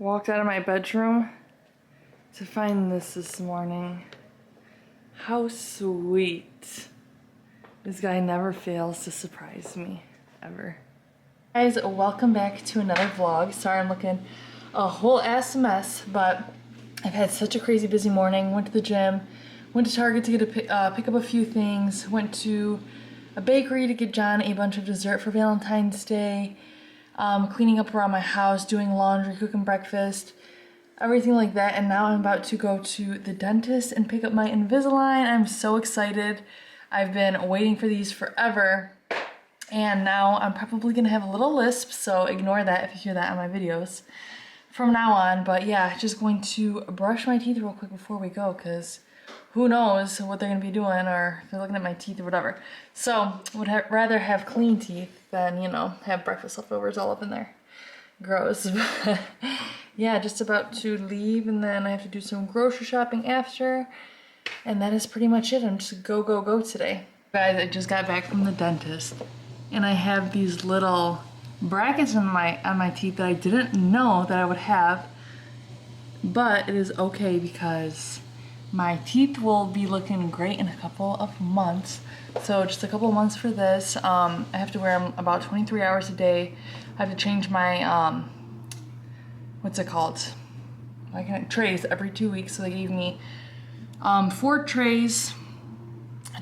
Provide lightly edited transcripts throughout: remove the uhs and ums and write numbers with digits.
Walked out of my bedroom to find this morning. How sweet. This guy never fails to surprise me, ever. Guys, welcome back to another vlog. Sorry I'm looking a whole ass mess, but I've had such a crazy busy morning. Went to the gym, went to Target to pick up a few things, went to a bakery to get John a bunch of dessert for Valentine's Day, cleaning up around my house, doing laundry, cooking breakfast, everything like that. And now I'm about to go to the dentist and pick up my Invisalign. I'm so excited. I've been waiting for these forever. And now I'm probably gonna have a little lisp, so ignore that if you hear that on my videos from now on. But yeah, just going to brush my teeth real quick before we go, because who knows what they're gonna be doing, or if they're looking at my teeth or whatever. So would rather have clean teeth than, you know, have breakfast leftovers all up in there. Gross. Yeah, just about to leave, and then I have to do some grocery shopping after, and that is pretty much it. I'm just go today. Guys, I just got back from the dentist, and I have these little brackets on my teeth that I didn't know that I would have, but it is okay because my teeth will be looking great in a couple of months. So just a couple of months for this. I have to wear them about 23 hours a day. I have to change my, what's it called? Trays every 2 weeks. So they gave me 4 trays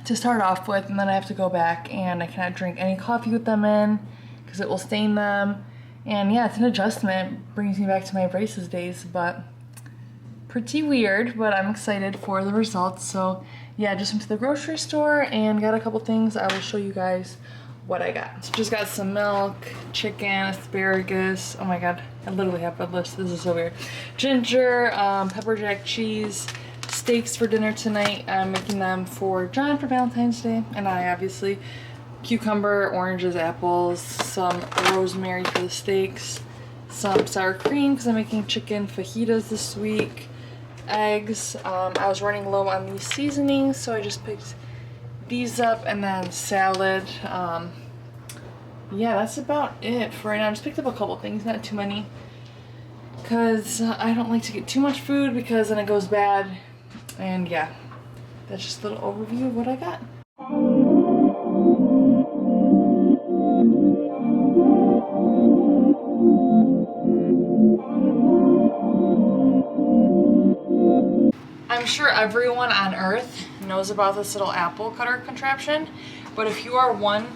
to start off with, and then I have to go back, and I cannot drink any coffee with them in because it will stain them. And yeah, it's an adjustment. It brings me back to my braces days, but pretty weird, but I'm excited for the results. So yeah, just went to the grocery store and got a couple things. I will show you guys what I got. So just got some milk, chicken, asparagus. Oh my god, I literally have a list. This is so weird. Ginger, pepper jack cheese, steaks for dinner tonight. I'm making them for John for Valentine's Day, and I obviously. Cucumber, oranges, apples, some rosemary for the steaks, some sour cream because I'm making chicken fajitas this week, eggs. I was running low on these seasonings, so I just picked these up, and then salad. Yeah, that's about it for right now. I just picked up a couple things, not too many, because I don't like to get too much food because then it goes bad. And yeah, that's just a little overview of what I got. I'm sure everyone on earth knows about this little apple cutter contraption, but if you are one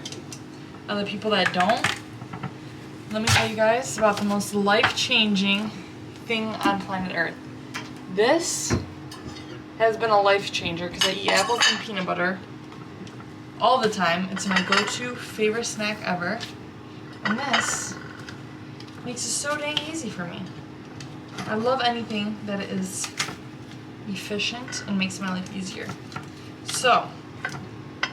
of the people that don't, let me tell you guys about the most life-changing thing on planet Earth. This has been a life changer because I eat apples and peanut butter all the time. It's my go-to favorite snack ever, and this makes it so dang easy for me. I love anything that is efficient and makes my life easier. So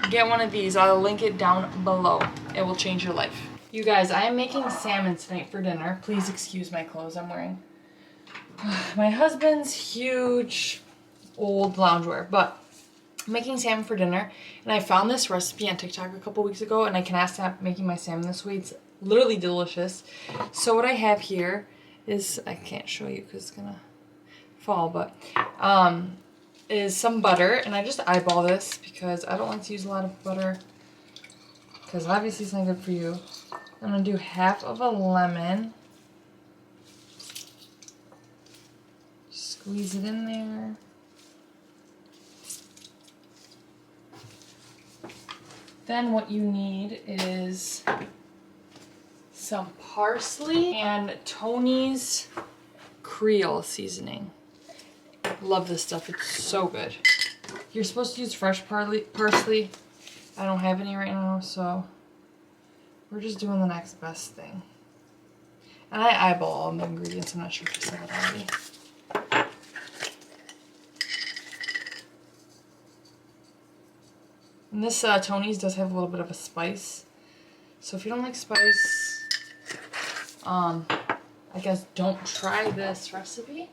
get one of these. I'll link it down below. It will change your life. You guys, I am making salmon tonight for dinner. Please excuse my clothes I'm wearing. My husband's huge old loungewear, but I'm making salmon for dinner, and I found this recipe on TikTok a couple weeks ago, and I cannot stop making my salmon this way. It's literally delicious. So what I have here is, I can't show you because it's gonna fall, but is some butter, and I just eyeball this because I don't like to use a lot of butter because obviously it's not good for you. I'm gonna do half of a lemon, squeeze it in there. Then what you need is some parsley and Tony's Creole seasoning. Love this stuff. It's so good. You're supposed to use fresh parsley. I don't have any right now, so we're just doing the next best thing. And I eyeball all the ingredients. I'm not sure if I said it already. And this Tony's does have a little bit of a spice. So if you don't like spice, I guess don't try this recipe.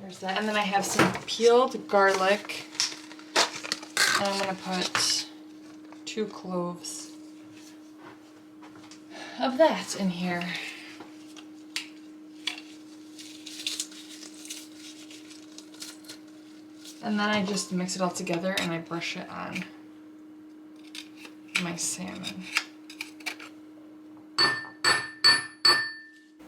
There's that. And then I have some peeled garlic. And I'm going to put 2 cloves of that in here. And then I just mix it all together and I brush it on my salmon.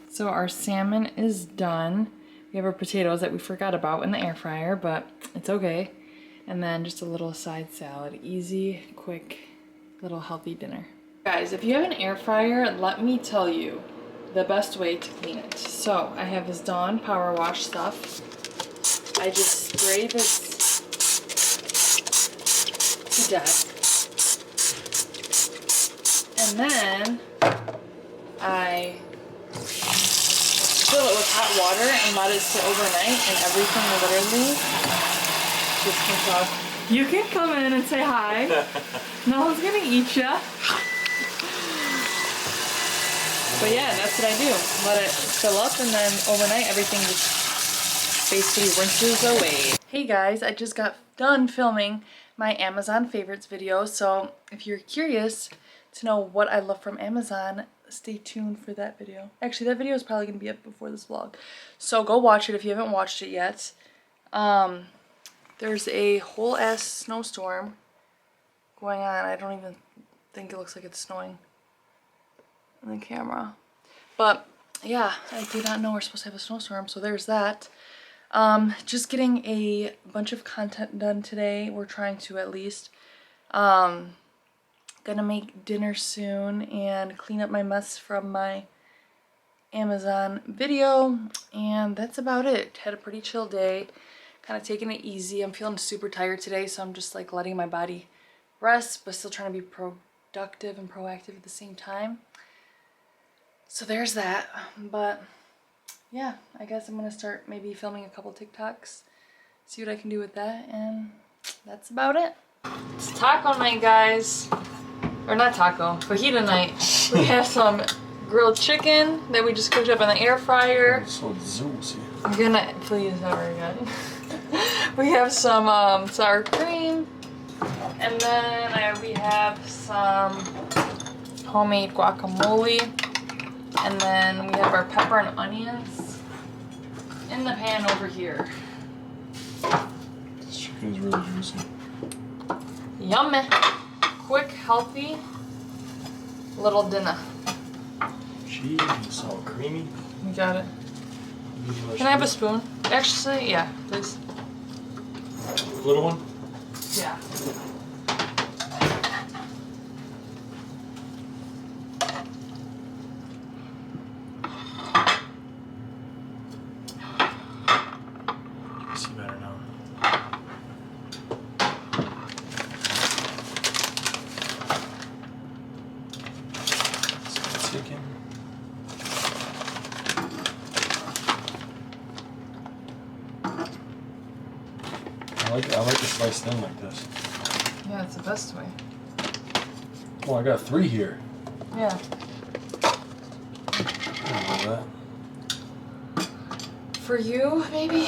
So our salmon is done. We have our potatoes that we forgot about in the air fryer, but it's okay. And then just a little side salad. Easy, quick, little healthy dinner. Guys, if you have an air fryer, let me tell you the best way to clean it. So I have this Dawn Power Wash stuff. I just spray this to death. And then I fill it with hot water and let it sit overnight, and everything literally just comes off. You can come in and say hi. No one's gonna eat ya. But yeah, that's what I do. Let it fill up, and then overnight everything just basically rinses away. Hey guys, I just got done filming my Amazon favorites video, so if you're curious to know what I love from Amazon, stay tuned for that video. Actually, that video is probably going to be up before this vlog, so go watch it if you haven't watched it yet. There's a whole ass snowstorm going on. I don't even think it looks like it's snowing in the camera, but yeah, I did not know we're supposed to have a snowstorm, so there's that. Just getting a bunch of content done today. We're trying to, at least. Gonna make dinner soon and clean up my mess from my Amazon video, and that's about it. Had a pretty chill day, kind of taking it easy. I'm feeling super tired today, so I'm just like letting my body rest, but still trying to be productive and proactive at the same time. So there's that. But yeah, I guess I'm gonna start maybe filming a couple TikToks, see what I can do with that, and that's about it. It's taco night, guys. Or not taco, fajita night. We have some grilled chicken that we just cooked up in the air fryer. It's so juicy. I'm gonna, please, hurry again. We have some sour cream, and then we have some homemade guacamole, and then we have our pepper and onions in the pan over here. This chicken is really juicy. Yummy. Quick, healthy little dinner. Cheese, it's all creamy. You got it. Can I have a spoon? Actually, yeah, please. Little one? Yeah. I see better now. Chicken. I like to slice thin like this. Yeah, it's the best way. Oh, I got 3 here. Yeah. I don't know that. For you, maybe?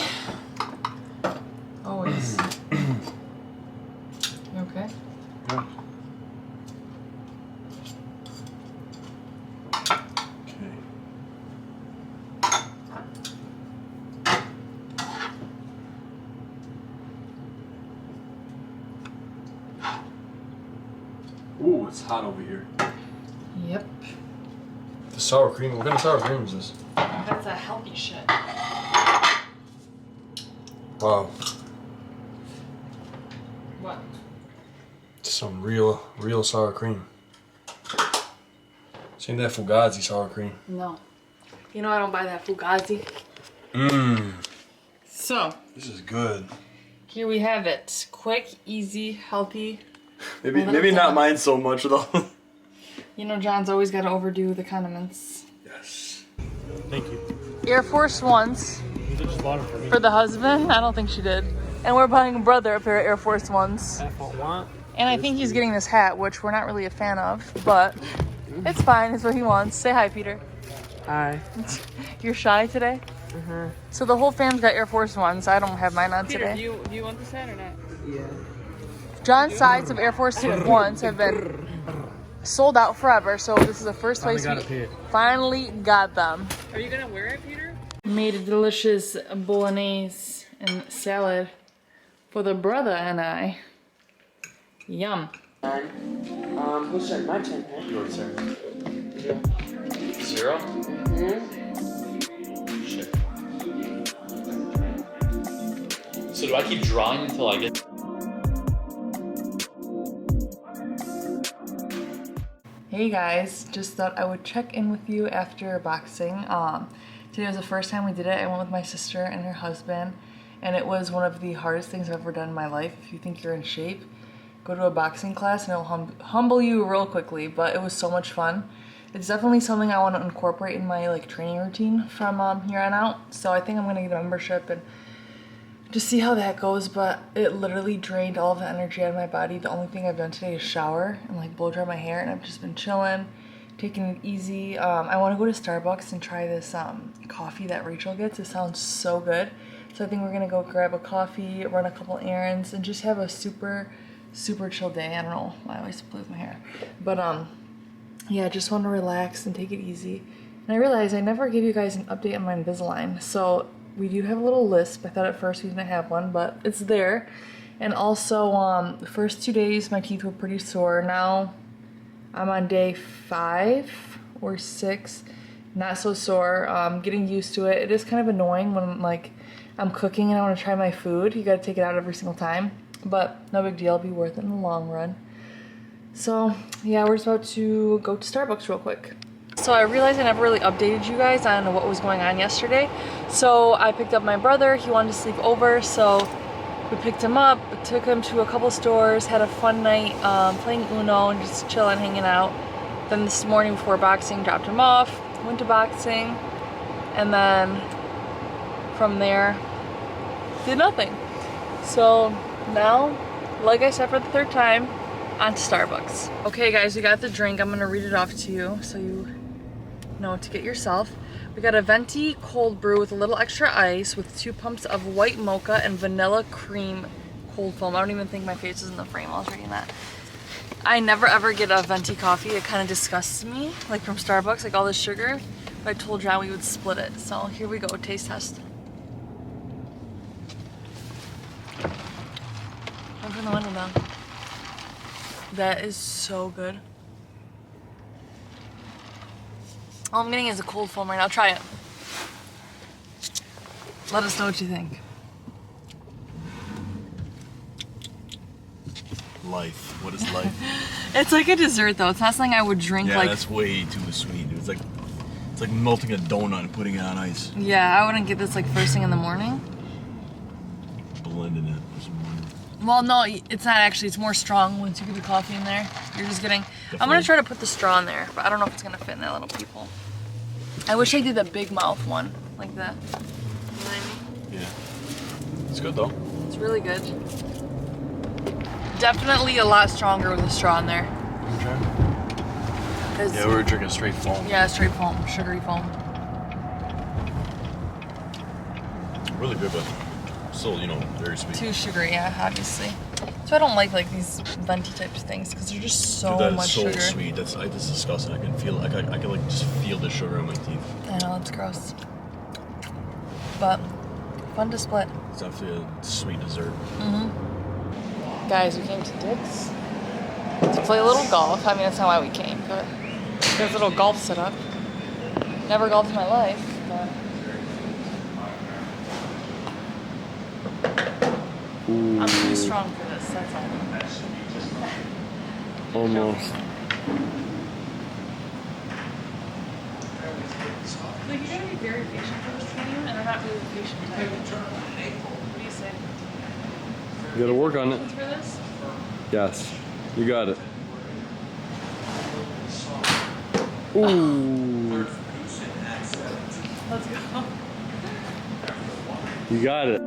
Always. You okay? Yeah. Ooh, it's hot over here. Yep. The sour cream. What kind of sour cream is this? That's a healthy shit. Wow. What? Some real sour cream. This ain't that Fugazi sour cream. No. You know I don't buy that Fugazi. Mmm. So. This is good. Here we have it. Quick, easy, healthy. Maybe not mine so much though. You know John's always got to overdo the condiments. Yes. Thank you. Air Force Ones. You just bought them for me. For the husband? I don't think she did. And we're buying a brother a pair of Air Force Ones. And I think he's getting this hat, which we're not really a fan of, but it's fine. It's what he wants. Say hi, Peter. Hi. You're shy today? Uh-huh. So the whole fam's got Air Force Ones. I don't have mine on Peter, today. do you want this hat or not? Yeah. John's size of Air Force Ones have been sold out forever, so this is the first place we finally got them. Are you gonna wear it, Peter? Made a delicious bolognese and salad for the brother and I. Yum. Who started my 10 pack? You already started. Yeah. 0? Shit. So do I keep drawing until I get... Hey guys, just thought I would check in with you after boxing. Today was the first time we did it. I went with my sister and her husband, and it was one of the hardest things I've ever done in my life. If you think you're in shape, go to a boxing class and it'll humble you real quickly, but it was so much fun. It's definitely something I want to incorporate in my like training routine from here on out. So I think I'm gonna get a membership and just see how that goes, but it literally drained all of the energy out of my body. The only thing I've done today is shower and like blow dry my hair, and I've just been chilling, taking it easy. I want to go to Starbucks and try this coffee that Rachel gets. It sounds so good. So I think we're gonna go grab a coffee, run a couple errands, and just have a super chill day. I don't know why I always play with my hair, but yeah, just want to relax and take it easy. And I realized I never gave you guys an update on my Invisalign. So we do have a little lisp. I thought at first we didn't have one, but it's there. And also, the first 2 days my teeth were pretty sore. Now I'm on day 5 or 6, not so sore. Getting used to it. It is kind of annoying when like I'm cooking and I want to try my food. You gotta take it out every single time, but no big deal. It'll be worth it in the long run. So yeah, we're just about to go to Starbucks real quick. So I realized I never really updated you guys on what was going on yesterday. So I picked up my brother. He wanted to sleep over, so we picked him up, took him to a couple stores, had a fun night playing Uno and just chilling, hanging out. Then this morning before boxing, dropped him off, went to boxing, and then from there, did nothing. So now, like I said for the 3rd time, on to Starbucks. Okay guys, we got the drink. I'm gonna read it off to you so you know what to get yourself. We got a venti cold brew with a little extra ice with 2 pumps of white mocha and vanilla cream cold foam. I don't even think my face is in the frame while I was reading that. I never ever get a venti coffee. It kind of disgusts me, like from Starbucks, like all the sugar. But I told John we would split it. So here we go, taste test. Open the window now. That is so good. All I'm getting is a cold foam right now. Try it. Let us know what you think. Life. What is life? It's like a dessert though. It's not something I would drink Yeah, like. that's way too sweet. It's like melting a donut and putting it on ice. Yeah, I wouldn't get this like first thing in the morning. Blending it or something. Well, no, it's not actually. It's more strong once you get the coffee in there. You're just getting... Definitely. I'm going to try to put the straw in there, but I don't know if it's going to fit in that little peephole. I wish I did the big mouth one, like that. You know what I mean? Yeah. It's good though. It's really good. Definitely a lot stronger with the straw in there. Okay. Yeah, we're drinking straight foam. Yeah, straight foam, sugary foam. Really good, but still, you know, very sweet. Too sugary, yeah, obviously. So I don't like these venti type of things because they're just so Dude, that much is so sugar. sweet. That's disgusting. I can feel I can like just feel the sugar in my teeth. I know, it's gross. But fun to split. It's definitely a sweet dessert. Guys, we came to Dick's to play a little golf. I mean, that's not why we came, but there's a little golf setup. Never golfed in my life, but... Ooh. I'm too strong for this, that's all. Almost. Like, you're gonna be very patient for this game, and I'm not really patient type. What do you say? You gotta work on it. For this? Yes, you got it. Ooh, Let's go. you got it.